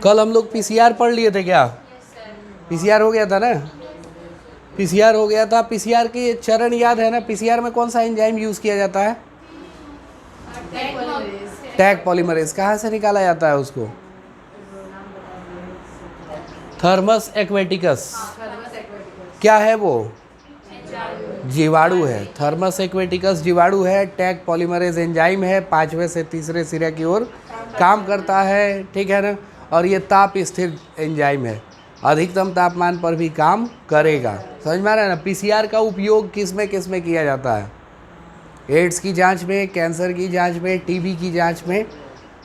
कल हम लोग पीसीआर पढ़ लिए थे क्या? पीसीआर हो गया था ना? पीसीआर हो गया था। पीसीआर के चरण याद है ना? पीसीआर में कौन सा एंजाइम यूज़ किया जाता है? Tag polymerase. कहाँ से निकाला जाता है उसको? Thermus aquaticus. क्या है वो? जीवाणु है। थर्मस एक्वेटिकस जीवाणु है। टैग पॉलीमरेज एंजाइम है, 5वें से तीसरे सिरे की ओर काम करता है, ठीक है ना? और ये ताप स्थिर एंजाइम है, अधिकतम तापमान पर भी काम करेगा। समझ में आ रहा है ना? पीसीआर का उपयोग किस में किया जाता है? एड्स की जांच में, कैंसर की जांच में, टीबी की जांच में,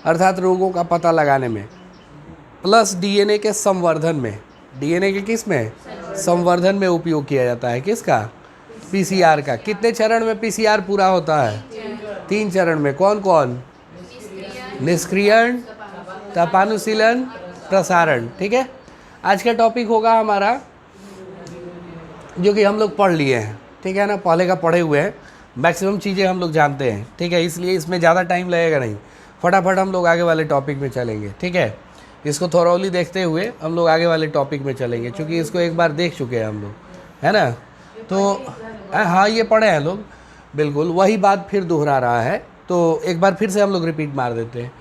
अर्थात रोगों का पता लगाने में, प्लस डीएनए के संवर्धन में। डीएनए के किस में? संवर्धन में उपयोग किया जाता है। किसका? पीसीआर का। कितने चरण में पीसीआर पूरा होता है? 3 चरण में। कौन कौन? निष्क्रियण, तपानुशीलन, प्रसारण। ठीक है। आज का टॉपिक होगा हमारा, जो कि हम लोग पढ़ लिए हैं, ठीक है ना? पहले का पढ़े हुए हैं, मैक्सिमम चीज़ें हम लोग जानते हैं, ठीक है? इसलिए इसमें ज़्यादा टाइम लगेगा नहीं, फटाफट हम लोग आगे वाले टॉपिक में चलेंगे, ठीक है? इसको थोरोली देखते हुए हम लोग आगे वाले टॉपिक में चलेंगे, क्योंकि इसको एक बार देख चुके हैं हम लोग, है ना? तो हाँ, ये पढ़े हैं लोग, बिल्कुल वही बात फिर दोहरा रहा है, तो एक बार फिर से हम लोग रिपीट मार देते हैं।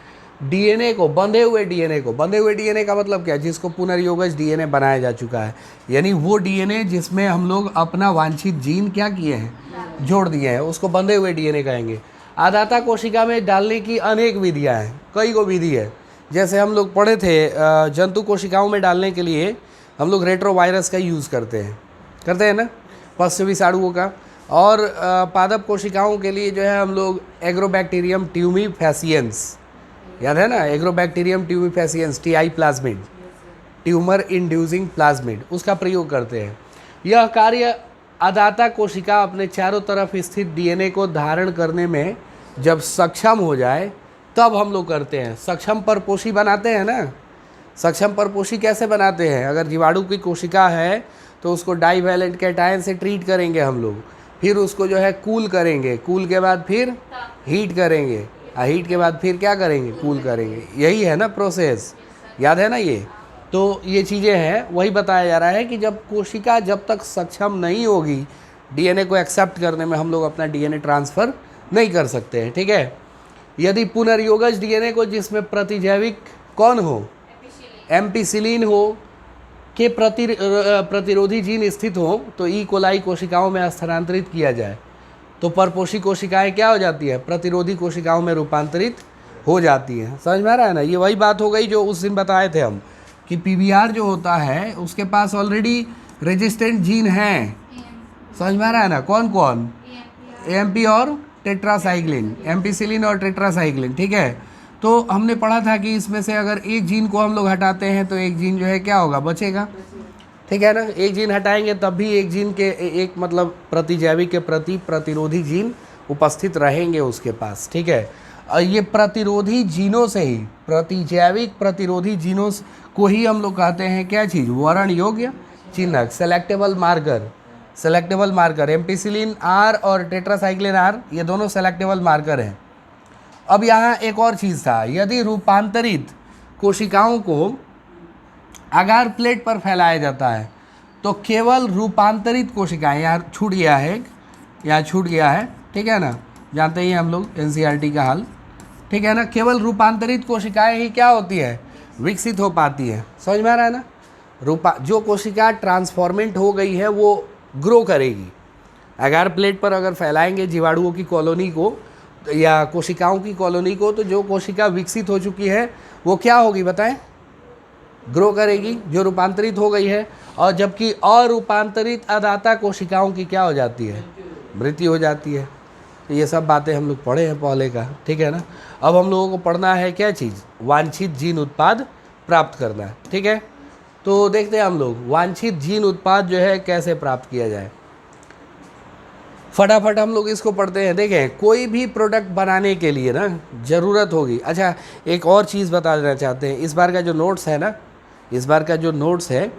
डीएनए को, बंधे हुए डीएनए का मतलब क्या? जिसको पुनर्योगज डीएनए बनाया जा चुका है, यानी वो डीएनए जिसमें हम लोग अपना वांछित जीन क्या किए हैं? जोड़ दिए हैं, उसको बंधे हुए डीएनए कहेंगे। आदाता कोशिका में डालने की अनेक विधियां हैं, कई गो विधि है। जैसे हम लोग पढ़े थे, जंतु कोशिकाओं में डालने के लिए हम लोग रेट्रोवायरस का यूज़ करते हैं ना, पश्च विषाणुओं का। और पादप कोशिकाओं के लिए जो है हम लोग एग्रोबैक्टीरियम ट्यूमीफेसियंस, याद है ना? Agrobacterium tumefaciens, Ti plasmid, tumour inducing plasmid, उसका प्रयोग करते हैं। यह कार्य अदाता कोशिका अपने चारों तरफ स्थित डीएनए को धारण करने में जब सक्षम हो जाए तब हम लोग करते हैं। सक्षम परपोषी बनाते हैं ना? सक्षम परपोषी कैसे बनाते हैं? अगर जीवाणु की कोशिका है तो उसको डाईवैलेंट कैटायन से ट्रीट करेंगे हम लोग, फिर उसको जो है कूल करेंगे, कूल के बाद फिर हीट करेंगे, हीट के बाद फिर क्या करेंगे? कूल करेंगे। यही है ना प्रोसेस, याद है ना ये? तो ये चीज़ें हैं, वही बताया जा रहा है कि जब कोशिका जब तक सक्षम नहीं होगी डीएनए को एक्सेप्ट करने में, हम लोग अपना डीएनए ट्रांसफ़र नहीं कर सकते हैं, ठीक है? यदि पुनर्योगज डीएनए को, जिसमें प्रतिजैविक कौन हो? एम्पिसिलिन हो के प्रतिरोधी जीन स्थित हो, तो ई कोलाई कोशिकाओं में स्थानांतरित किया जाए तो परपोषी कोशिकाएं क्या हो जाती है? प्रतिरोधी कोशिकाओं में रूपांतरित हो जाती हैं। समझ में आ रहा है ना? ये वही बात हो गई जो उस दिन बताए थे हम, कि पीवीआर जो होता है उसके पास ऑलरेडी रेजिस्टेंट जीन हैं। समझ में आ रहा है ना? कौन कौन? एएमपी और टेट्रासाइक्लिन, एम्पिसिलिन और टेट्रासाइक्लिन, ठीक है? तो हमने पढ़ा था कि इसमें से अगर एक जीन को हम लोग हटाते हैं तो एक जीन जो है क्या होगा? बचेगा, ठीक है ना? एक जीन हटाएंगे तब भी एक जीन के, एक मतलब प्रतिजैविक के प्रति प्रतिरोधी जीन उपस्थित रहेंगे उसके पास, ठीक है? और ये प्रतिरोधी जीनों से ही, प्रतिजैविक प्रतिरोधी जीनों को ही हम लोग कहते हैं क्या चीज़? वर्ण योग्य चिन्हक, selectable marker. Selectable marker ampicillin R और टेट्रासाइक्लिन आर, ये दोनों सेलेक्टेबल मार्कर हैं। अब यहाँ एक और चीज़ था, यदि रूपांतरित कोशिकाओं को अगार प्लेट पर फैलाया जाता है तो केवल रूपांतरित कोशिकाएं, यहाँ छूट गया है, यहाँ छूट गया है, ठीक है ना? जानते ही हम लोग एनसीईआरटी का हाल, ठीक है ना? केवल रूपांतरित कोशिकाएं ही क्या होती है? विकसित हो पाती है। समझ में आ रहा है ना? जो कोशिका ट्रांसफॉर्मेंट हो गई है वो ग्रो करेगी। अगार प्लेट पर अगर फैलाएंगे जीवाणुओं की कॉलोनी को या कोशिकाओं की कॉलोनी को, तो जो कोशिका विकसित हो चुकी है वो क्या होगी बताएं? ग्रो करेगी, जो रूपांतरित हो गई है। और जबकि अरूपांतरित अदाता कोशिकाओं की क्या हो जाती है? मृत्यु हो जाती है। तो ये सब बातें हम लोग पढ़े हैं पहले का, ठीक है ना? अब हम लोगों को पढ़ना है क्या चीज़? वांछित जीन उत्पाद प्राप्त करना है, ठीक है? तो देखते हैं हम लोग वांछित जीन उत्पाद जो है कैसे प्राप्त किया जाए। फटाफट हम लोग इसको पढ़ते हैं। देखें, कोई भी प्रोडक्ट बनाने के लिए ना ज़रूरत होगी। अच्छा, एक और चीज़ बता देना चाहते हैं, इस बार का जो नोट्स है ना, इस बार का जो नोट्स है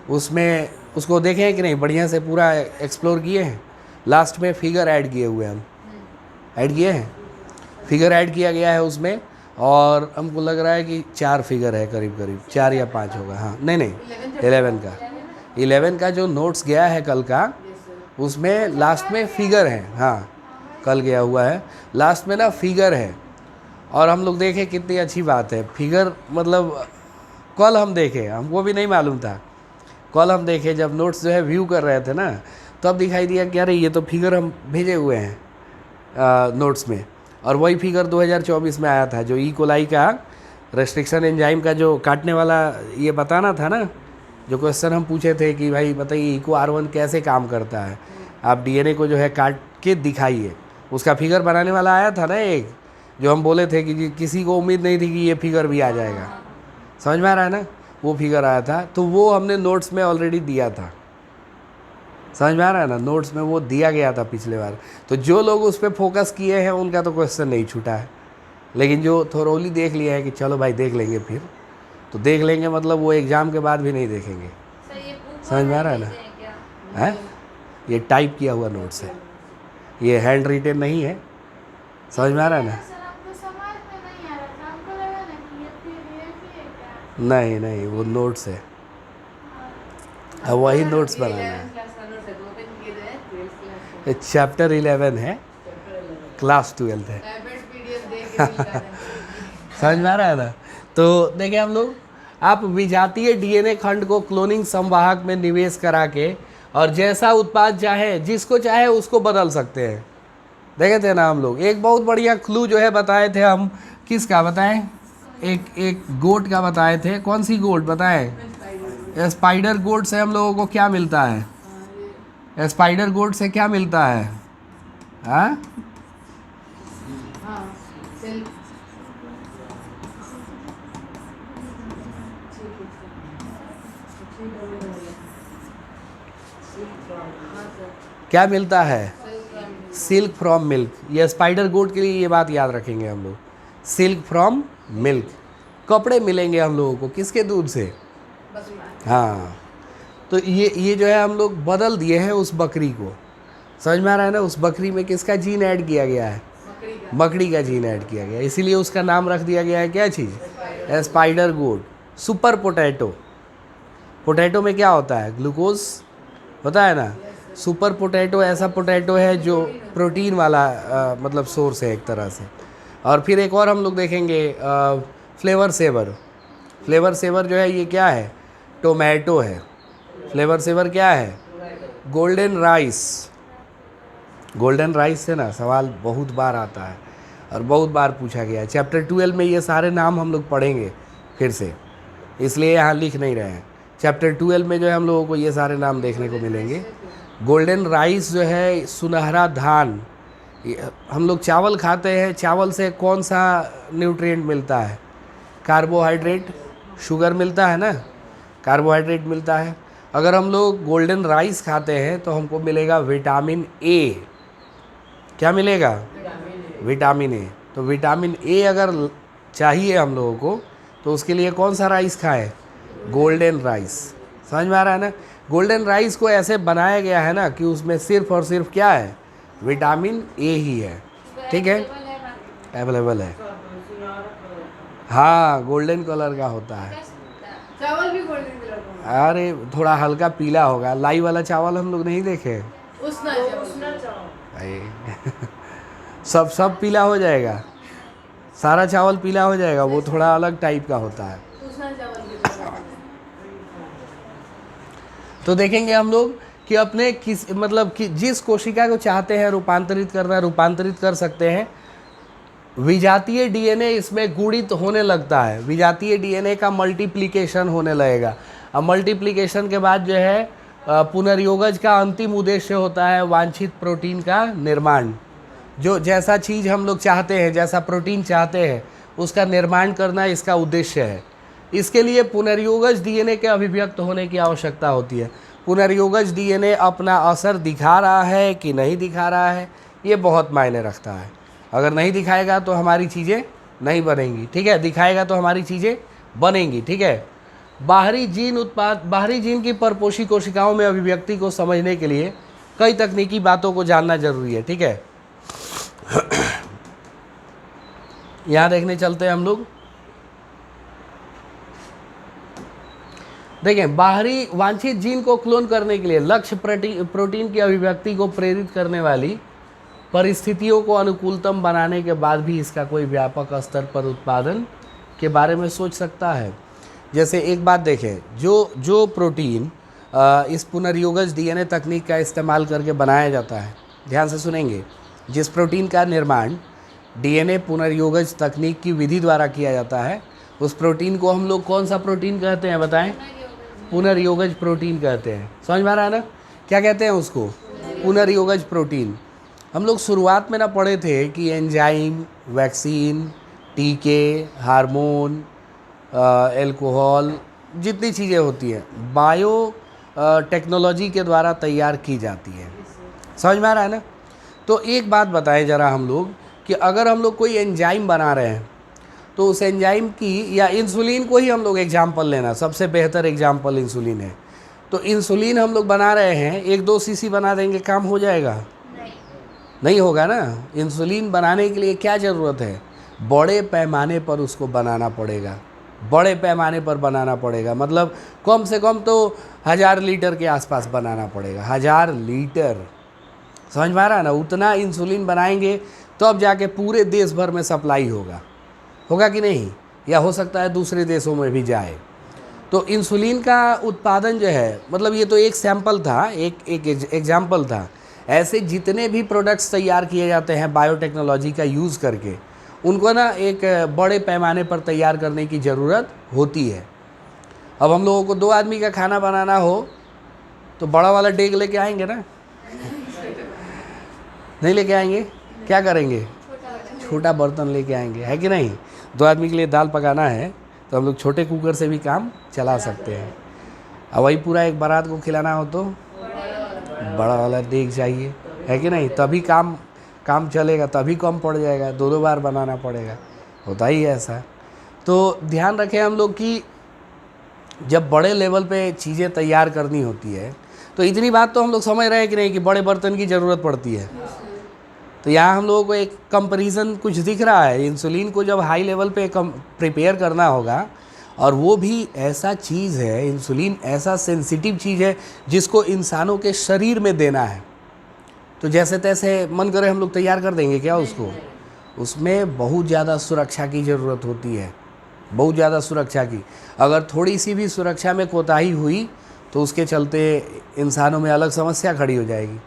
उसमें उसको देखें हैं कि नहीं? बढ़िया से पूरा एक्सप्लोर किए हैं? लास्ट में फिगर ऐड किए हुए हैं, हम ऐड किए हैं, फिगर ऐड किया गया है उसमें। और हमको लग रहा है कि 4 फिगर है, करीब करीब 4 या 5 होगा। हाँ नहीं नहीं, 11 का जो नोट्स गया है कल का, उसमें लास्ट में फिगर है। हाँ कल गया हुआ है, लास्ट में ना फिगर है। और हम लोग देखें कितनी अच्छी बात है, फिगर मतलब कल हम देखे, हमको भी नहीं मालूम था। कल हम देखे जब नोट्स जो है व्यू कर रहे थे ना, तब दिखाई दिया कि अरे ये तो फिगर हम भेजे हुए हैं नोट्स में। और वही फिगर 2024 में आया था, जो ई कोलाई का रेस्ट्रिक्शन एंजाइम का जो काटने वाला ये बताना था ना, जो क्वेश्चन हम पूछे थे कि भाई बताइए इको R1 कैसे काम करता है, आप डीएनए को जो है काट के दिखाइए। उसका फिगर बनाने वाला आया था ना एक, जो हम बोले थे कि किसी को उम्मीद नहीं थी कि ये फिगर भी आ जाएगा। समझ में आ रहा है ना, वो फिगर आया था, तो वो हमने नोट्स में ऑलरेडी दिया था। समझ में आ रहा है ना, नोट्स में वो दिया गया था पिछले बार। तो जो लोग उस पर फोकस किए हैं उनका तो क्वेश्चन नहीं छूटा है, लेकिन जो थोरोली देख लिया है कि चलो भाई देख लेंगे, फिर तो देख लेंगे मतलब वो एग्ज़ाम के बाद भी नहीं देखेंगे। समझ में आ रहा है ना, है ये टाइप किया हुआ नोट्स है, ये हैंड रिटेन नहीं है। समझ में आ रहा है ना, नहीं नहीं वो नोट्स है, अब वही नोट्स बनाना है। चैप्टर 11 है, क्लास 12 है। समझ में आ रहा है ना। तो देखिए हम लोग, आप विजातीय डीएनए खंड को क्लोनिंग संवाहक में निवेश करा के और जैसा उत्पाद चाहे, जिसको चाहे उसको बदल सकते हैं। देखे थे ना हम लोग, एक बहुत बढ़िया क्लू जो है बताए थे हम, किसका बताएं, एक गोट का बताए थे। कौन सी गोट बताएं? स्पाइडर गोट से हम लोगों को क्या मिलता है? स्पाइडर गोट से क्या मिलता है? हाँ क्या मिलता है? Silk from milk. ये स्पाइडर गोट के लिए ये बात याद रखेंगे हम लोग, सिल्क फ्रॉम मिल्क। कपड़े मिलेंगे हम लोगों को किसके दूध से? हाँ, तो ये जो है हम लोग बदल दिए हैं उस बकरी को। समझ में आ रहा है ना, उस बकरी में किसका जीन ऐड किया गया है? बकरी का जीन ऐड किया गया, इसीलिए उसका नाम रख दिया गया है क्या चीज़? स्पाइडर गोट। सुपर पोटैटो, पोटैटो में क्या होता है? ग्लूकोज होता है ना। सुपर पोटैटो ऐसा पोटैटो है जो प्रोटीन वाला मतलब सोर्स है एक तरह से। और फिर एक और हम लोग देखेंगे, फ्लेवर सेवर। फ्लेवर सेवर जो है ये क्या है? टोमेटो है। फ्लेवर सेवर क्या है? Golden rice. गोल्डन राइस से ना सवाल बहुत बार आता है और बहुत बार पूछा गया है। चैप्टर 12 में ये सारे नाम हम लोग पढ़ेंगे फिर से, इसलिए यहाँ लिख नहीं रहे हैं। चैप्टर 12 में जो है हम लोगों को ये सारे नाम देखने को मिलेंगे। गोल्डन राइस जो है सुनहरा धान। हम लोग चावल खाते हैं, चावल से कौन सा न्यूट्रिएंट मिलता है? कार्बोहाइड्रेट, शुगर मिलता है ना, कार्बोहाइड्रेट मिलता है। अगर हम लोग गोल्डन राइस खाते हैं तो हमको मिलेगा विटामिन ए। क्या मिलेगा? Vitamin A. तो विटामिन ए अगर चाहिए हम लोगों को तो उसके लिए कौन सा राइस खाएं? Golden rice. समझ में आ रहा है ना। गोल्डन राइस को ऐसे बनाया गया है ना कि उसमें सिर्फ और सिर्फ क्या है? विटामिन ए ही है। ठीक है, अवेलेबल है। हाँ गोल्डन कलर का होता है। चावल भी गोल्डन कलर का। अरे थोड़ा हल्का पीला होगा, लाई वाला चावल हम लोग नहीं देखे। उसना चावल। सब पीला हो जाएगा, सारा चावल पीला हो जाएगा, वो थोड़ा अलग टाइप का होता है। उसना चावल भी। तो देखेंगे हम लोग कि अपने किस मतलब कि जिस कोशिका को चाहते हैं रूपांतरित करना, रूपांतरित कर सकते हैं। विजातीय डीएनए इसमें गुणित होने लगता है, विजातीय डीएनए का मल्टीप्लिकेशन होने लगेगा। अब मल्टीप्लिकेशन के बाद जो है पुनर्योगज का अंतिम उद्देश्य होता है वांछित प्रोटीन का निर्माण। जो जैसा चीज़ हम लोग चाहते हैं, जैसा प्रोटीन चाहते हैं, उसका निर्माण करना इसका उद्देश्य है। इसके लिए पुनर्योगज डीएनए के अभिव्यक्त होने की आवश्यकता होती है। पुनर्योगज डीएनए अपना असर दिखा रहा है कि नहीं दिखा रहा है, ये बहुत मायने रखता है। अगर नहीं दिखाएगा तो हमारी चीज़ें नहीं बनेंगी, ठीक है। दिखाएगा तो हमारी चीज़ें बनेंगी, ठीक है। बाहरी जीन की परपोषी कोशिकाओं में अभिव्यक्ति को समझने के लिए कई तकनीकी बातों को जानना जरूरी है, ठीक है। यहाँ देखने चलते हैं हम लोग। देखें, बाहरी वांछित जीन को क्लोन करने के लिए लक्ष्य प्रोटीन की अभिव्यक्ति को प्रेरित करने वाली परिस्थितियों को अनुकूलतम बनाने के बाद भी इसका कोई व्यापक स्तर पर उत्पादन के बारे में सोच सकता है। जैसे एक बात देखें, जो प्रोटीन इस पुनर्योगज डीएनए तकनीक का इस्तेमाल करके बनाया जाता है, ध्यान से सुनेंगे, जिस प्रोटीन का निर्माण डीएनए पुनर्योगज तकनीक की विधि द्वारा किया जाता है, उस प्रोटीन को हम लोग कौन सा प्रोटीन कहते हैं बताएं? पुनर्योगज प्रोटीन कहते हैं। समझ में आ रहा है ना? क्या कहते हैं उसको? पुनर्योगज प्रोटीन। हम लोग शुरुआत में ना पढ़े थे कि एंजाइम, वैक्सीन, टीके, हार्मोन, एल्कोहल, जितनी चीज़ें होती हैं बायो टेक्नोलॉजी के द्वारा तैयार की जाती है। समझ में आ रहा है ना? तो एक बात बताएं ज़रा हम लोग कि अगर हम लोग कोई एंजाइम बना रहे हैं तो उस एंजाइम की, या इंसुलिन को ही हम लोग एग्जाम्पल लेना, सबसे बेहतर एग्जाम्पल इंसुलिन है। तो इंसुलिन हम लोग बना रहे हैं, 1-2 सीसी बना देंगे, काम हो जाएगा? नहीं होगा ना। इंसुलिन बनाने के लिए क्या ज़रूरत है? बड़े पैमाने पर उसको बनाना पड़ेगा, बड़े पैमाने पर बनाना पड़ेगा। मतलब कम से कम तो 1000 लीटर के आसपास बनाना पड़ेगा, 1000 लीटर। समझ में आ रहा है ना? उतना इंसुलिन बनाएंगे तो अब जाके पूरे देश भर में सप्लाई होगा कि नहीं? या हो सकता है दूसरे देशों में भी जाए। तो इंसुलिन का उत्पादन जो है, मतलब ये तो एक सैंपल था, एक एग्जाम्पल था। ऐसे जितने भी प्रोडक्ट्स तैयार किए जाते हैं बायोटेक्नोलॉजी का यूज़ करके, उनको ना एक बड़े पैमाने पर तैयार करने की ज़रूरत होती है। अब हम लोगों को 2 आदमी का खाना बनाना हो तो बड़ा वाला डेग लेके आएंगे ना? नहीं लेके आएंगे? क्या करेंगे? छोटा बर्तन लेके आएंगे, है कि नहीं? 2 आदमी के लिए दाल पकाना है तो हम लोग छोटे कुकर से भी काम चला सकते हैं। अब वही पूरा एक बारात को खिलाना हो तो बड़ा वाला देग चाहिए, है कि नहीं? तभी काम चलेगा, तभी कम पड़ जाएगा, 2-2 बार बनाना पड़ेगा। होता ही है ऐसा। तो ध्यान रखें हम लोग कि जब बड़े लेवल पे चीज़ें तैयार करनी होती है तो इतनी बात तो हम लोग समझ रहे हैं कि नहीं, कि बड़े बर्तन की ज़रूरत पड़ती है। तो यहाँ हम लोगों को एक कंपैरिजन कुछ दिख रहा है। इंसुलिन को जब हाई लेवल पे प्रिपेयर करना होगा, और वो भी ऐसा चीज़ है, इंसुलिन ऐसा सेंसिटिव चीज़ है जिसको इंसानों के शरीर में देना है, तो जैसे तैसे मन करे हम लोग तैयार कर देंगे क्या उसको? उसमें बहुत ज़्यादा सुरक्षा की ज़रूरत होती है, बहुत ज़्यादा सुरक्षा की। अगर थोड़ी सी भी सुरक्षा में कोताही हुई तो उसके चलते इंसानों में अलग समस्या खड़ी हो जाएगी।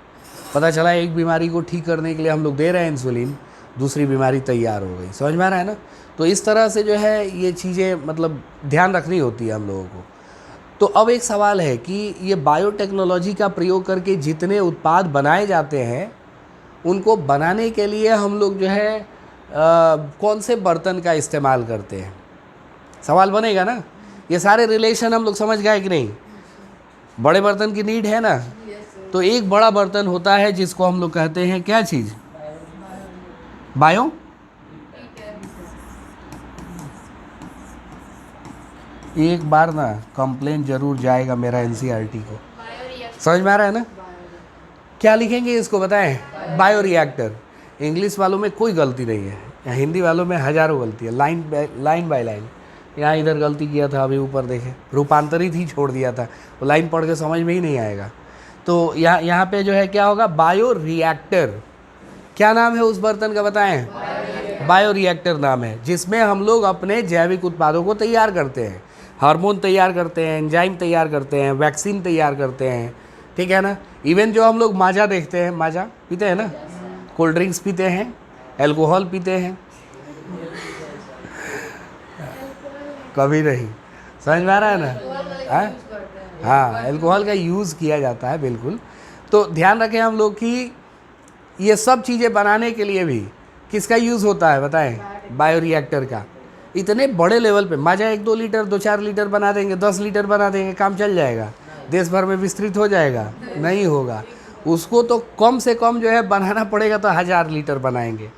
पता चला एक बीमारी को ठीक करने के लिए हम लोग दे रहे हैं इंसुलिन, दूसरी बीमारी तैयार हो गई। समझ में आ रहा है ना? तो इस तरह से जो है ये चीज़ें मतलब ध्यान रखनी होती है हम लोगों को। तो अब एक सवाल है कि ये बायोटेक्नोलॉजी का प्रयोग करके जितने उत्पाद बनाए जाते हैं, उनको बनाने के लिए हम लोग जो है कौन से बर्तन का इस्तेमाल करते हैं? सवाल बनेगा ना। ये सारे रिलेशन हम लोग समझ गए कि नहीं? बड़े बर्तन की नीड है ना। तो एक बड़ा बर्तन होता है जिसको हम लोग कहते हैं क्या चीज़? बायो। एक बार ना कंप्लेंट जरूर जाएगा मेरा एनसीईआरटी को। समझ में आ रहा है ना? क्या लिखेंगे इसको बताएं? Bio reactor. इंग्लिश वालों में कोई गलती नहीं है, या हिंदी वालों में हज़ारों गलती है, लाइन बाय लाइन। यहाँ इधर गलती किया था, अभी ऊपर देखें रूपांतरित ही छोड़ दिया था, वो लाइन पढ़ के समझ में ही नहीं आएगा। तो यहाँ पे जो है क्या होगा? Bio reactor. क्या नाम है उस बर्तन का बताएं? बायो रिएक्टर नाम है, जिसमें हम लोग अपने जैविक उत्पादों को तैयार करते हैं, हार्मोन तैयार करते हैं, एंजाइम तैयार करते हैं, वैक्सीन तैयार करते हैं, ठीक है ना। इवन जो हम लोग माजा देखते हैं, माजा पीते हैं ना, कोल्ड ड्रिंक्स पीते हैं, एल्कोहल पीते हैं, कभी नहीं। समझ में आ रहा है ना? हाँ, एल्कोहल का यूज़ किया जाता है, बिल्कुल। तो ध्यान रखें हम लोग कि ये सब चीज़ें बनाने के लिए भी किसका यूज़ होता है बताएं? बायो रिएक्टर का। इतने बड़े लेवल पे माजा 1-2 लीटर 2-4 लीटर बना देंगे, 10 लीटर बना देंगे, काम चल जाएगा, देश भर में विस्तृत हो जाएगा? नहीं होगा। उसको तो कम से कम जो है बनाना पड़ेगा, तो 1000 लीटर बनाएंगे,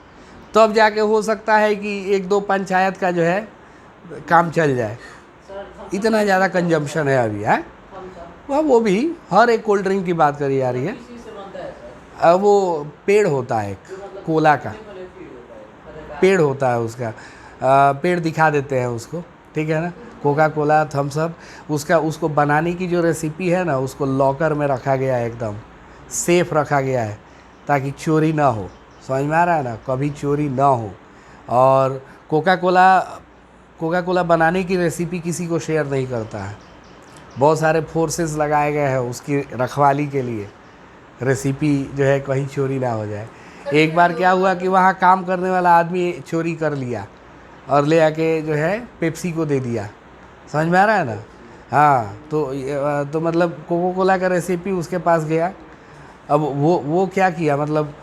तब अब जाके हो सकता है कि 1-2 पंचायत का जो है काम चल जाए। इतना ज़्यादा कंजम्पशन है अभी, है वो भी हर एक कोल्ड ड्रिंक की बात करी जा रही है। अब वो पेड़ होता है एक कोला का पेड़ होता है उसका, पेड़ दिखा देते हैं उसको, ठीक है ना। कोका कोला, थम्स अप, उसको बनाने की जो रेसिपी है ना, उसको लॉकर में रखा गया है, एकदम सेफ रखा गया है ताकि चोरी ना हो। समझ में आ रहा है ना, कभी चोरी ना हो। और कोका कोला बनाने की रेसिपी किसी को शेयर नहीं करता है। बहुत सारे फोर्सेस लगाए गए हैं उसकी रखवाली के लिए, रेसिपी जो है कहीं चोरी ना हो जाए। एक बार क्या हुआ कि वहाँ काम करने वाला आदमी चोरी कर लिया और ले आके जो है पेप्सी को दे दिया। समझ में आ रहा है ना। हाँ, तो मतलब कोका कोला का रेसिपी उसके पास गया। अब वो क्या किया, मतलब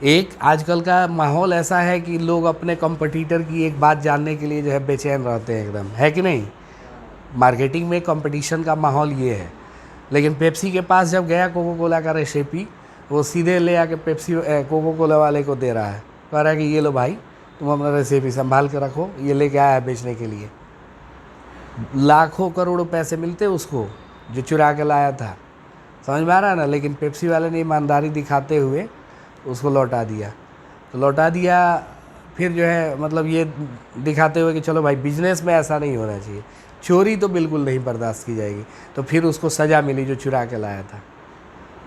एक आजकल का माहौल ऐसा है कि लोग अपने कंपटीटर की एक बात जानने के लिए जो है बेचैन रहते हैं एकदम, है कि नहीं। मार्केटिंग में कंपटीशन का माहौल ये है। लेकिन पेप्सी के पास जब गया कोका कोला का रेसिपी, वो सीधे ले आके कोका कोला वाले को दे रहा है, कह रहा है कि ये लो भाई, तुम अपना रेसिपी संभाल के रखो, ये लेके आया है बेचने के लिए। लाखों करोड़ों पैसे मिलते उसको जो चुरा के लाया था। समझ में आ रहा है ना। लेकिन पेप्सी वाले ने ईमानदारी दिखाते हुए उसको लौटा दिया। तो लौटा दिया फिर जो है मतलब ये दिखाते हुए कि चलो भाई बिजनेस में ऐसा नहीं होना चाहिए, चोरी तो बिल्कुल नहीं बर्दाश्त की जाएगी। तो फिर उसको सज़ा मिली जो चुरा के लाया था।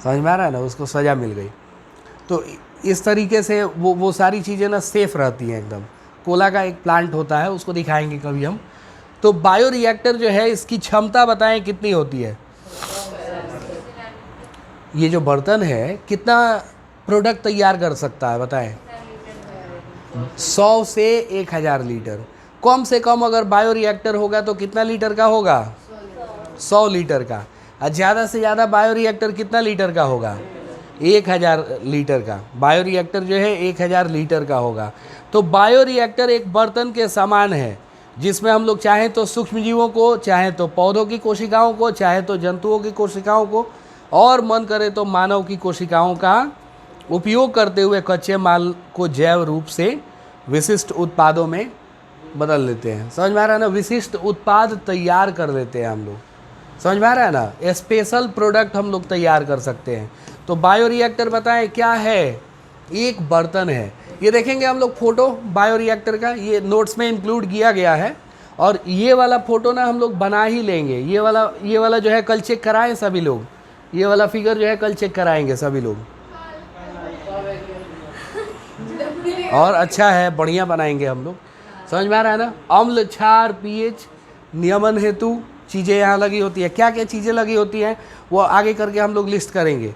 समझ में आ रहा है ना, उसको सज़ा मिल गई। तो इस तरीके से वो सारी चीज़ें ना सेफ़ रहती हैं एकदम। कोला का एक प्लांट होता है, उसको दिखाएंगे कभी हम। तो बायो रिएक्टर जो है इसकी क्षमता बताएं कितनी होती है। ये जो बर्तन है कितना प्रोडक्ट तैयार कर सकता है बताएं। 100 से 1000 लीटर। कम से कम अगर बायो रिएक्टर होगा तो कितना लीटर का होगा, 100 लीटर का। और ज़्यादा से ज़्यादा बायो रिएक्टर कितना लीटर का होगा, 1000 लीटर का। बायो रिएक्टर जो है 1000 लीटर का होगा। तो बायो रिएक्टर एक बर्तन के समान है जिसमें हम लोग चाहे तो सूक्ष्म जीवों को, चाहे तो पौधों की कोशिकाओं को, चाहे तो जंतुओं की कोशिकाओं को, और मन करे तो मानव की कोशिकाओं का उपयोग करते हुए कच्चे माल को जैव रूप से विशिष्ट उत्पादों में बदल लेते हैं। समझ में आ रहा है ना, विशिष्ट उत्पाद तैयार कर लेते हैं हम लोग। समझ में आ रहा है ना, स्पेशल प्रोडक्ट हम लोग तैयार कर सकते हैं। तो बायो रिएक्टर बताएं क्या है, एक बर्तन है। ये देखेंगे हम लोग फोटो बायो रिएक्टर का, ये नोट्स में इंक्लूड किया गया है। और ये वाला फोटो ना हम लोग बना ही लेंगे। ये वाला जो है कल चेक कराएं सभी लोग। ये वाला फिगर जो है कल चेक कराएंगे सभी लोग। और अच्छा है, बढ़िया बनाएंगे हम लोग। समझ में आ रहा है ना। अम्ल, क्षार, पीएच नियमन हेतु चीज़ें यहाँ लगी होती है। क्या क्या चीज़ें लगी होती हैं वो आगे करके हम लोग लिस्ट करेंगे।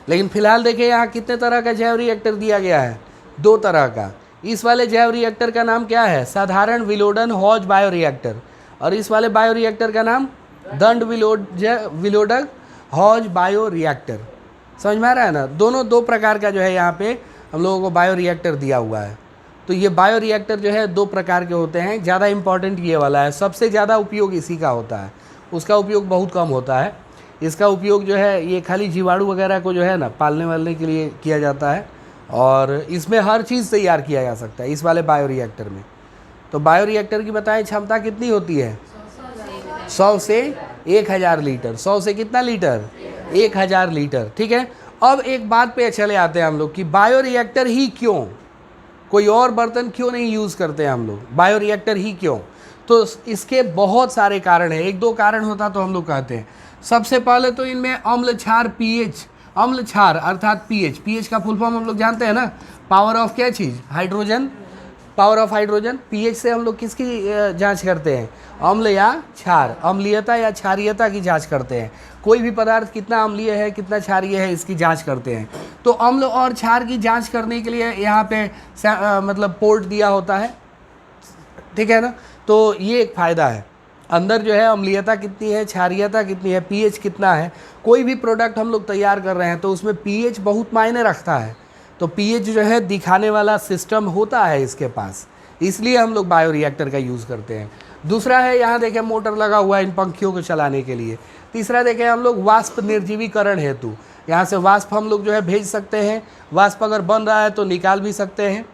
लेकिन फिलहाल देखिए यहाँ कितने तरह का जैव रिएक्टर दिया गया है, 2 तरह का। इस वाले जैव रिएक्टर का नाम क्या है, साधारण विलोडन हॉज बायो रिएक्टर। और इस वाले बायो रिएक्टर का नाम दंड विलोडक हॉज बायो रिएक्टर। समझ में आ रहा है ना। दोनों 2 प्रकार का जो है यहाँ पे हम लोगों को बायो रिएक्टर दिया हुआ है। तो ये बायो रिएक्टर जो है 2 प्रकार के होते हैं। ज़्यादा इम्पॉर्टेंट ये वाला है, सबसे ज़्यादा उपयोग इसी का होता है। उसका उपयोग बहुत कम होता है। इसका उपयोग जो है ये खाली जीवाणु वगैरह को जो है ना पालने वालने के लिए किया जाता है। और इसमें हर चीज़ तैयार किया जा सकता है इस वाले बायो रिएक्टर में। तो बायो रिएक्टर की बताएं क्षमता कितनी होती है, 100 से 1000 लीटर। 100 से कितना लीटर, 1000 लीटर। ठीक है। अब एक बात पे चले आते हैं हम लोग कि बायो रिएक्टर ही क्यों, कोई और बर्तन क्यों नहीं यूज़ करते हैं हम लोग, बायो रिएक्टर ही क्यों। तो इसके बहुत सारे कारण हैं। 1-2 कारण होता तो हम लोग कहते हैं। सबसे पहले तो इनमें अम्ल, क्षार, पीएच। अम्ल, क्षार अर्थात पीएच। पीएच का फुल फॉर्म हम लोग जानते हैं ना, पावर ऑफ क्या चीज़, hydrogen, power of hydrogen. PH से हम लोग किसकी जांच करते हैं, अम्ल या क्षार, अम्लीयता या क्षारीयता की जांच करते हैं। कोई भी पदार्थ कितना अम्लीय है कितना क्षारीय है इसकी जांच करते हैं। तो अम्ल और क्षार की जांच करने के लिए यहाँ पे मतलब पोर्ट दिया होता है, ठीक है ना। तो ये एक फ़ायदा है। अंदर जो है अम्लीयता कितनी है, क्षारीयता कितनी है, पीएच कितना है। कोई भी प्रोडक्ट हम लोग तैयार कर रहे हैं तो उसमें पीएच बहुत मायने रखता है। तो पीएच जो है दिखाने वाला सिस्टम होता है इसके पास, इसलिए हम लोग बायो रिएक्टर का यूज़ करते हैं। दूसरा है यहाँ देखें मोटर लगा हुआ है इन पंखियों को चलाने के लिए। तीसरा देखें हम लोग वाष्प निर्जीवीकरण हेतु, यहाँ से वाष्प हम लोग जो है भेज सकते हैं। वाष्प अगर बन रहा है तो निकाल भी सकते हैं,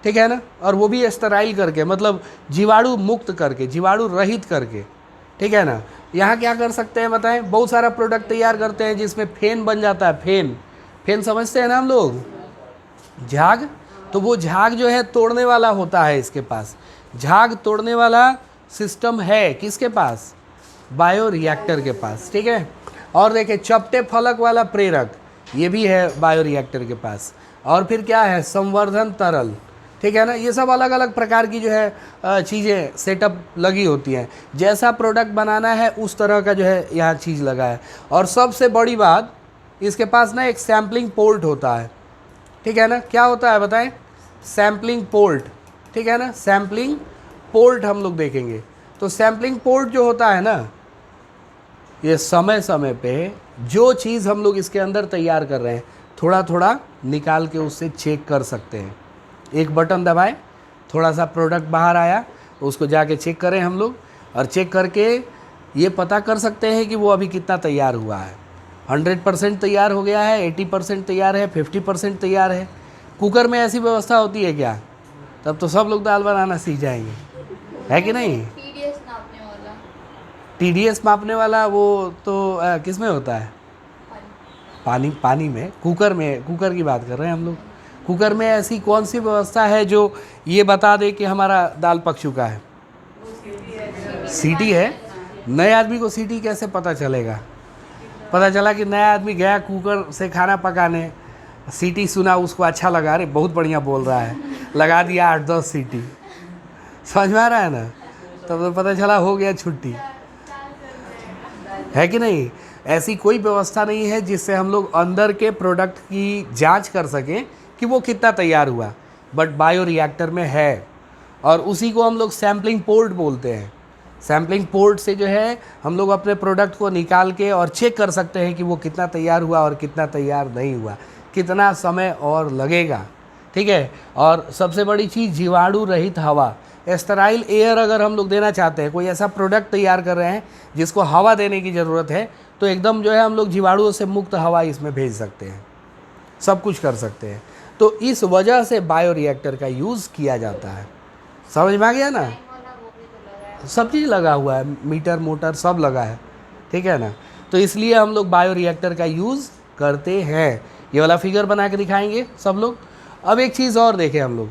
ठीक है ना। और वो भी स्टराइल करके, मतलब जीवाणु मुक्त करके, जीवाणु रहित करके, ठीक है ना। यहाँ क्या कर सकते हैं बताएं, बहुत सारा प्रोडक्ट तैयार करते हैं जिसमें फेन बन जाता है। फेन समझते हैं ना हम लोग, झाग तो वो झाग जो है तोड़ने वाला होता है इसके पास, झाग तोड़ने वाला सिस्टम है किसके पास, बायोरिएक्टर के पास, ठीक है। और देखिए चपटे फलक वाला प्रेरक, ये भी है बायोरिएक्टर के पास। और फिर क्या है, संवर्धन तरल, ठीक है ना। ये सब अलग अलग प्रकार की जो है चीज़ें सेटअप लगी होती हैं, जैसा प्रोडक्ट बनाना है उस तरह का जो है यहाँ चीज़ लगा है। और सबसे बड़ी बात, इसके पास ना एक सैम्पलिंग पोर्ट होता है, ठीक है ना। क्या होता है बताएं, सैम्पलिंग पोर्ट, ठीक है ना। सैम्पलिंग पोर्ट हम लोग देखेंगे। तो सैम्पलिंग पोर्ट जो होता है ना, ये समय समय पे जो चीज़ हम लोग इसके अंदर तैयार कर रहे हैं थोड़ा थोड़ा निकाल के उससे चेक कर सकते हैं। एक बटन दबाएं, थोड़ा सा प्रोडक्ट बाहर आया, उसको जाके चेक करें हम लोग, और चेक करके ये पता कर सकते हैं कि वो अभी कितना तैयार हुआ है। 100% तैयार हो गया है, 80% तैयार है, 50% तैयार है। कुकर में ऐसी व्यवस्था होती है क्या, तब तो सब लोग दाल बनाना सीख जाएंगे, है कि नहीं। TDS नापने वाला, TDS मापने वाला वो तो किस में होता है, पानी में, कुकर की बात कर रहे हैं हम लोग। कुकर में ऐसी कौन सी व्यवस्था है जो ये बता दे कि हमारा दाल पक चुका है, सीटी है। नए आदमी को सीटी कैसे पता चलेगा, पता चला कि नया आदमी गया कुकर से खाना पकाने, सीटी सुना, उसको अच्छा लगा, अरे बहुत बढ़िया बोल रहा है, लगा दिया 8-10 सीटी, समझ में आ रहा है ना, तब तो पता चला हो गया छुट्टी, है कि नहीं। ऐसी कोई व्यवस्था नहीं है जिससे हम लोग अंदर के प्रोडक्ट की जांच कर सकें कि वो कितना तैयार हुआ, बट बायोरिएक्टर में है, और उसी को हम लोग सैम्पलिंग पोर्ट बोलते हैं। सैम्पलिंग पोर्ट से जो है हम लोग अपने प्रोडक्ट को निकाल के और चेक कर सकते हैं कि वो कितना तैयार हुआ और कितना तैयार नहीं हुआ, कितना समय और लगेगा, ठीक है। और सबसे बड़ी चीज़, जीवाणु रहित हवा, स्टेराइल एयर अगर हम लोग देना चाहते हैं, कोई ऐसा प्रोडक्ट तैयार कर रहे हैं जिसको हवा देने की ज़रूरत है, तो एकदम जो है हम लोग जीवाणुओं से मुक्त हवा इसमें भेज सकते हैं, सब कुछ कर सकते हैं। तो इस वजह से बायोरिएक्टर का यूज़ किया जाता है, समझ में आ गया ना। वाला वो भी तो लगा है। सब चीज़ लगा हुआ है, मीटर मोटर सब लगा है, ठीक है ना। तो इसलिए हम लोग बायोरिएक्टर का यूज़ करते हैं। ये वाला फिगर बना के दिखाएंगे सब लोग। अब एक चीज़ और देखें हम लोग,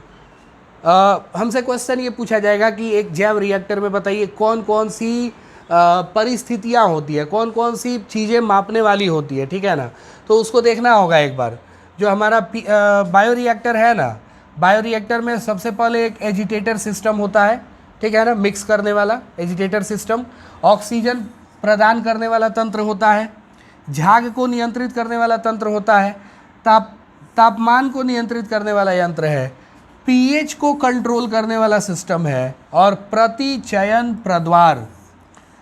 हमसे क्वेश्चन ये पूछा जाएगा कि एक जैव रिएक्टर में बताइए कौन कौन सी परिस्थितियाँ होती है, कौन कौन सी चीज़ें मापने वाली होती है, ठीक है ना। तो उसको देखना होगा एक बार। जो हमारा बायोरिएक्टर है ना, बायोरिएक्टर में सबसे पहले एक एजिटेटर सिस्टम होता है, ठीक है ना, मिक्स करने वाला एजिटेटर सिस्टम। ऑक्सीजन प्रदान करने वाला तंत्र होता है, झाग को नियंत्रित करने वाला तंत्र होता है, तापमान को नियंत्रित करने वाला यंत्र है, पीएच को कंट्रोल करने वाला सिस्टम है, और प्रतिचयन प्रद्वार।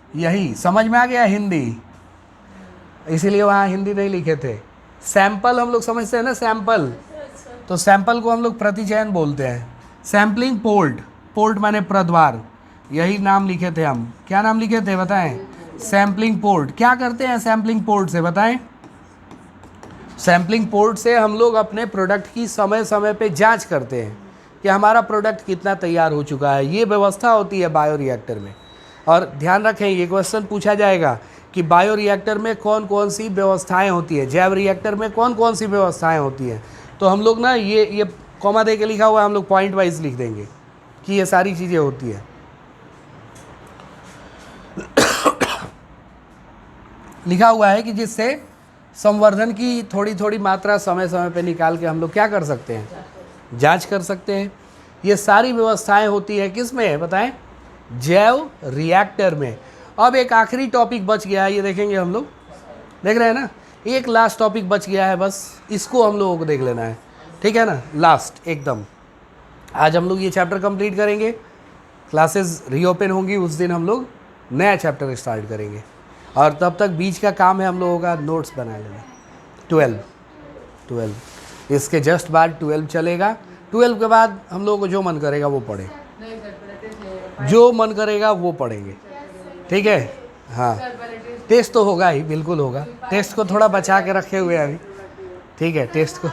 यही समझ में आ गया हिंदी, इसीलिए वहाँ हिंदी नहीं लिखे थे। सैंपल हम लोग समझते हैं ना, सैंपल, तो सैंपल को हम लोग प्रतिचयन बोलते हैं। सैम्पलिंग पोर्ट, पोर्ट माने प्रद्वार, यही नाम लिखे थे हम। क्या नाम लिखे थे बताएं, सैम्पलिंग पोर्ट। क्या करते हैं सैम्पलिंग पोर्ट से बताएं। सैम्पलिंग पोर्ट से हम लोग अपने प्रोडक्ट की समय समय पे जांच करते हैं कि हमारा प्रोडक्ट कितना तैयार हो चुका है। ये व्यवस्था होती है बायोरिएक्टर में। और ध्यान रखें, ये क्वेश्चन पूछा जाएगा कि बायोरिएक्टर में कौन कौन सी व्यवस्थाएं होती है, जैव रिएक्टर में कौन कौन सी व्यवस्थाएं होती हैं। तो हम लोग ना ये कॉमा दे के लिखा हुआ है, हम लोग पॉइंट वाइज लिख देंगे कि ये सारी चीज़ें होती है। लिखा हुआ है कि जिससे संवर्धन की थोड़ी थोड़ी मात्रा समय समय पे निकाल के हम लोग क्या कर सकते हैं, जांच कर सकते हैं। ये सारी व्यवस्थाएं होती है किस में बताएं, जैव रिएक्टर में। अब एक आखिरी टॉपिक बच गया है, ये देखेंगे हम लोग, देख रहे हैं ना, एक लास्ट टॉपिक बच गया है, बस इसको हम लोगों को देख लेना है, ठीक है ना, लास्ट एकदम। आज हम लोग ये चैप्टर कंप्लीट करेंगे, क्लासेस रीओपन होंगी, उस दिन हम लोग नया चैप्टर स्टार्ट करेंगे। और तब तक बीच का काम है हम लोगों का नोट्स बना लेना। 12 इसके जस्ट बाद 12 चलेगा। 12 के बाद हम लोगों को जो मन करेगा वो पढ़े, नहीं सर, पहले टेस्ट है। जो मन करेगा वो पढ़ेंगे, ठीक है। हाँ, सर पहले टेस्ट। टेस्ट तो होगा ही, बिल्कुल होगा। टेस्ट को थोड़ा बचा के रखे हुए हैं अभी, ठीक है। टेस्ट को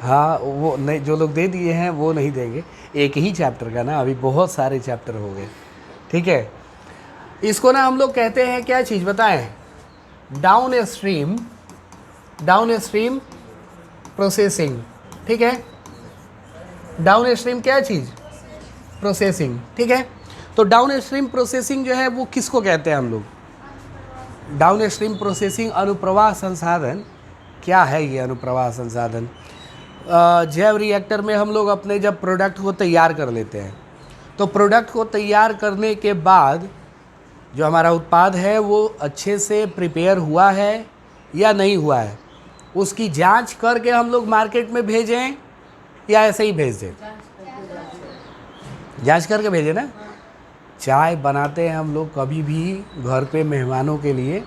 हाँ, वो नहीं, जो लोग दे दिए हैं वो नहीं देंगे, एक ही चैप्टर का ना, अभी बहुत सारे चैप्टर हो गए, ठीक है। इसको ना हम लोग कहते हैं क्या चीज़ बताएं, डाउन स्ट्रीम प्रोसेसिंग, ठीक है। डाउन स्ट्रीम क्या चीज़? प्रोसेसिंग, ठीक है। तो डाउन स्ट्रीम प्रोसेसिंग जो है वो किसको कहते हैं हम लोग? डाउन स्ट्रीम प्रोसेसिंग अनुप्रवाह संसाधन। क्या है ये अनुप्रवाह संसाधन? जैव रिएक्टर में हम लोग अपने जब प्रोडक्ट को तैयार कर लेते हैं, तो प्रोडक्ट को तैयार करने के बाद जो हमारा उत्पाद है वो अच्छे से प्रिपेयर हुआ है या नहीं हुआ है, उसकी जांच करके हम लोग मार्केट में भेजें या ऐसे ही भेज दें? जांच करके भेजें ना। चाय बनाते हैं हम लोग कभी भी घर पे मेहमानों के लिए,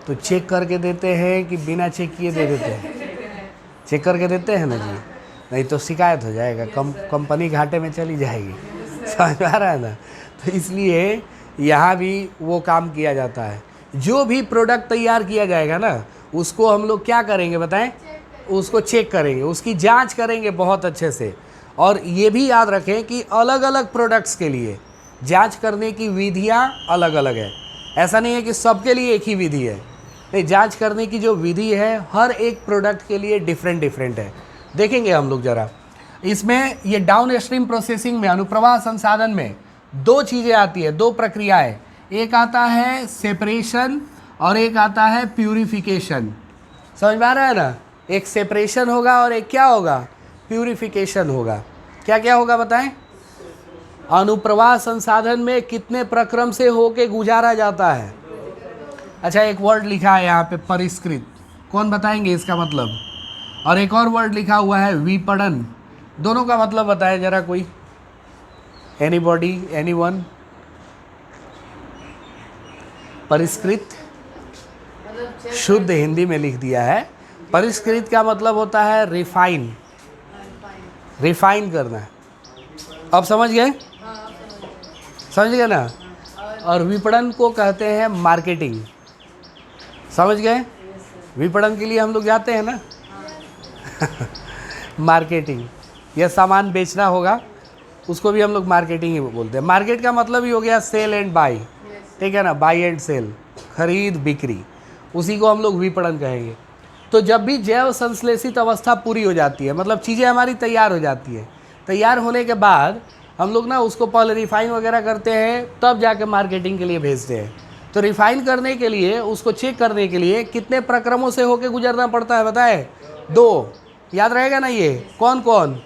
तो चेक करके देते हैं कि बिना चेक किए दे देते हैं? चेक करके देते हैं ना जी, नहीं तो शिकायत हो जाएगा, कंपनी घाटे में चली जाएगी। समझ में आ रहा है ना? तो इसलिए यहाँ भी वो काम किया जाता है। जो भी प्रोडक्ट तैयार किया जाएगा ना, उसको हम लोग क्या करेंगे बताएं? उसको चेक करेंगे, उसकी जांच करेंगे बहुत अच्छे से। और ये भी याद रखें कि अलग अलग प्रोडक्ट्स के लिए जांच करने की विधियाँ अलग अलग है। ऐसा नहीं है कि सबके लिए एक ही विधि है, नहीं, जांच करने की जो विधि है हर एक प्रोडक्ट के लिए डिफरेंट है। देखेंगे हम लोग ज़रा इसमें। ये डाउन स्ट्रीम प्रोसेसिंग में, अनुप्रवाह संसाधन में दो चीज़ें आती है, दो प्रक्रियाएं। एक आता है सेपरेशन और एक आता है प्यूरिफिकेशन। समझ में आ रहा है ना? एक सेपरेशन होगा और एक क्या होगा? प्यूरिफिकेशन होगा। क्या क्या होगा बताएं? अनुप्रवाह संसाधन में कितने प्रक्रम से होके गुजारा जाता है? अच्छा, एक वर्ड लिखा है यहाँ पे परिष्कृत, कौन बताएंगे इसका मतलब? और एक और वर्ड लिखा हुआ है विपणन। दोनों का मतलब बताए जरा कोई, एनीबॉडी, एनीवन? परिष्कृत शुद्ध हिंदी में लिख दिया है। परिष्कृत का मतलब होता है रिफाइन, रिफाइन करना। अब समझ गए? समझ गए ना? और विपणन को कहते हैं मार्केटिंग। समझ गए? विपणन के लिए हम लोग जाते हैं ना। मार्केटिंग, यह सामान बेचना होगा, उसको भी हम लोग मार्केटिंग ही बोलते हैं। मार्केट का मतलब ही हो गया सेल एंड बाई, ठीक है ना? बाई एंड सेल, खरीद बिक्री, उसी को हम लोग विपणन कहेंगे। तो जब भी जैव संश्लेषित अवस्था पूरी हो जाती है, मतलब चीज़ें हमारी तैयार हो जाती है, तैयार होने के बाद हम लोग ना उसको पहले रिफ़ाइन वगैरह करते हैं, तब जाके मार्केटिंग के लिए भेजते हैं। तो रिफ़ाइन करने के लिए, उसको चेक करने के लिए कितने प्रक्रमों से होके गुजरना पड़ता है बताएं? 2। याद रहेगा ना ये? कौन कौन?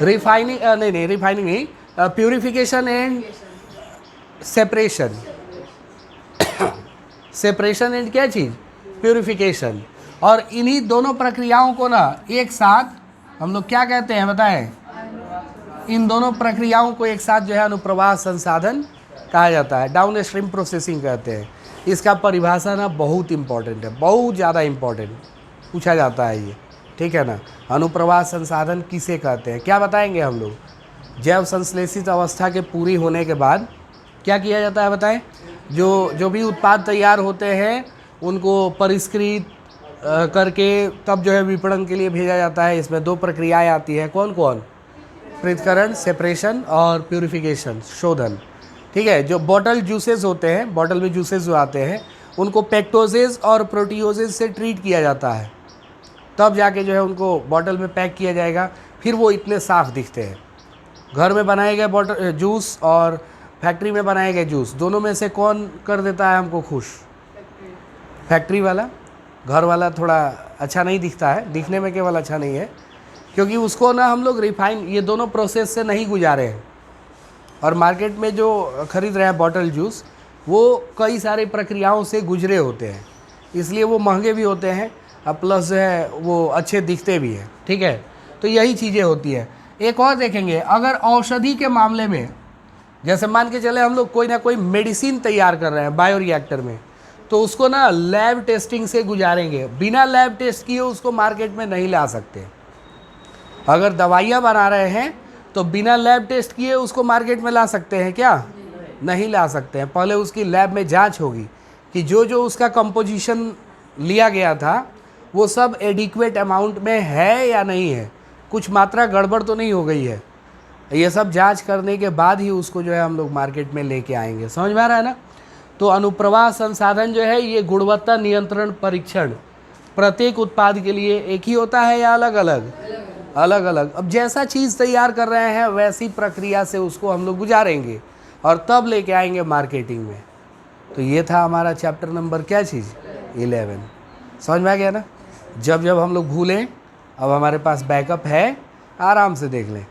रिफाइनिंग नहीं, रिफाइनिंग नहीं, purification and separation. Separation and क्या चीज़? प्यूरिफिकेशन। और इन्हीं दोनों प्रक्रियाओं को ना एक साथ हम लोग क्या कहते हैं बताएं? इन दोनों प्रक्रियाओं को एक साथ जो है अनुप्रवाह संसाधन कहा जाता है, डाउन स्ट्रीम प्रोसेसिंग कहते हैं। इसका परिभाषा ना बहुत इम्पॉर्टेंट है, बहुत ज़्यादा इम्पॉर्टेंट पूछा जाता है ये, ठीक है ना? अनुप्रवाह संसाधन किसे कहते हैं, क्या बताएंगे हम लोग? जैव संश्लेषित अवस्था के पूरी होने के बाद क्या किया जाता है बताएं? जो भी उत्पाद तैयार होते हैं उनको परिष्कृत करके तब जो है विपणन के लिए भेजा जाता है। इसमें 2 प्रक्रियाएं आती हैं, कौन कौन? पृथक्करण, सेपरेशन, और प्यूरिफिकेशन, शोधन, ठीक है? जो बॉटल जूसेस होते हैं, बॉटल में जूसेस जो आते हैं, उनको पेक्टोजेज और प्रोटियोजेज से ट्रीट किया जाता है, तब जाके जो है उनको बॉटल में पैक किया जाएगा। फिर वो इतने साफ़ दिखते हैं। घर में बनाए गए बॉटल जूस और फैक्ट्री में बनाए गए जूस, दोनों में से कौन कर देता है हमको खुश? फैक्ट्री वाला। घर वाला थोड़ा अच्छा नहीं दिखता है, दिखने में केवल अच्छा नहीं है, क्योंकि उसको ना हम लोग रिफाइन, ये दोनों प्रोसेस से नहीं गुजारे हैं। और मार्केट में जो ख़रीद रहे हैं बॉटल जूस, वो कई सारी प्रक्रियाओं से गुजरे होते हैं, इसलिए वो महंगे भी होते हैं और प्लस जो है वो अच्छे दिखते भी हैं, ठीक है? तो यही चीज़ें होती है। एक और देखेंगे, अगर औषधि के मामले में, जैसे मान के चले हम लोग कोई ना कोई मेडिसिन तैयार कर रहे हैं बायोरिएक्टर में, तो उसको ना लैब टेस्टिंग से गुजारेंगे। बिना लैब टेस्ट किए उसको मार्केट में नहीं ला सकते। अगर दवाइयाँ बना रहे हैं तो बिना लैब टेस्ट किए उसको मार्केट में ला सकते हैं क्या? नहीं ला सकते हैं। पहले उसकी लैब में जांच होगी कि जो उसका कंपोजिशन लिया गया था वो सब एडिक्वेट अमाउंट में है या नहीं है, कुछ मात्रा गड़बड़ तो नहीं हो गई है। ये सब जांच करने के बाद ही उसको जो है हम लोग मार्केट में लेके आएंगे। समझ में आ रहा है ना? तो अनुप्रवाह संसाधन जो है ये गुणवत्ता नियंत्रण परीक्षण प्रत्येक उत्पाद के लिए एक ही होता है या अलग अलग? अलग अलग। अब जैसा चीज़ तैयार कर रहे हैं वैसी प्रक्रिया से उसको हम लोग गुजारेंगे और तब लेके आएंगे मार्केटिंग में। तो ये था हमारा चैप्टर नंबर क्या चीज़ 11। समझ में आ गया ना। जब जब हम लोग भूलें अब हमारे पास बैकअप है, आराम से देख लें।